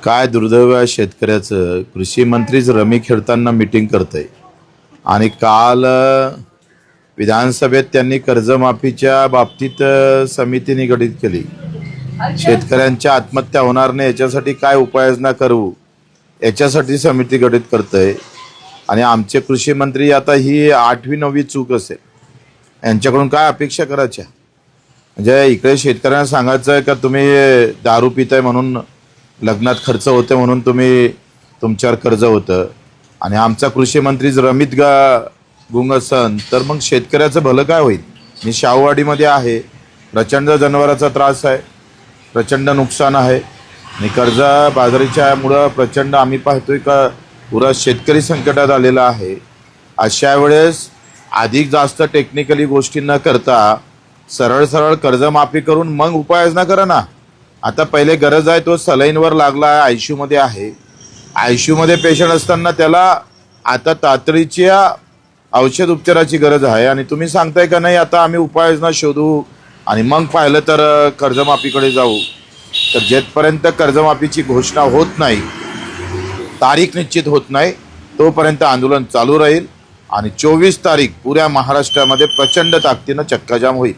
काय दुर्दैव आहे शेतकऱ्याचं. कृषी मंत्रीच रमी खेळताना मीटिंग करतंय आणि काल विधानसभेत त्यांनी कर्जमाफीच्या बाबतीत समिती निगडित केली. शेतकऱ्यांच्या आत्महत्या होणार नाही याच्यासाठी काय उपाययोजना करू याच्यासाठी समिती गठीत करतंय. आणि आमचे कृषी मंत्री आता ही 8वी-9वी चूक असेल. यांच्याकडून काय अपेक्षा करायच्या? म्हणजे इकडे शेतकऱ्यांना सांगायचं आहे का तुम्ही दारू पिताय म्हणून लग्नात खर्च होते म्हणून तुमच्यावर कर्ज होतं, आणि आमचा कृषी मंत्रीच रमीत गुंग असन तर मग शेतकऱ्याचं भलं काय होईल? मी शाहूवाडीमध्ये आहे, प्रचंड जनावरांचा त्रास आहे, प्रचंड नुकसान आहे आणि बाजारीच्यामुळं प्रचंड आम्ही पाहतोय का पुरा शेतकरी संकटात आलेला आहे. अशा वेळेस अधिक जास्त टेक्निकली गोष्टी न करता सरळ सरळ कर्जमाफी करून मग उपाययोजना करा ना. आता पहिले गरज आहे तो सलाईनवर लागला आहे, आयसीयूमध्ये आहे. आयसीयूमध्ये पेशंट असताना त्याला आता तातडीच्या औषध उपचाराची गरज आहे आणि तुम्ही सांगताय का नाही आता आम्ही उपाययोजना शोधू आणि मग पाहिलं तर कर्जमाफीकडे जाऊ. तर जेथपर्यंत कर्जमाफीची घोषणा होत नाही, तारीख निश्चित होत नाही, तोपर्यंत आंदोलन चालू राहील आणि 24 तारीख पुऱ्या महाराष्ट्रामध्ये प्रचंड ताकदीनं चक्काजाम होईल.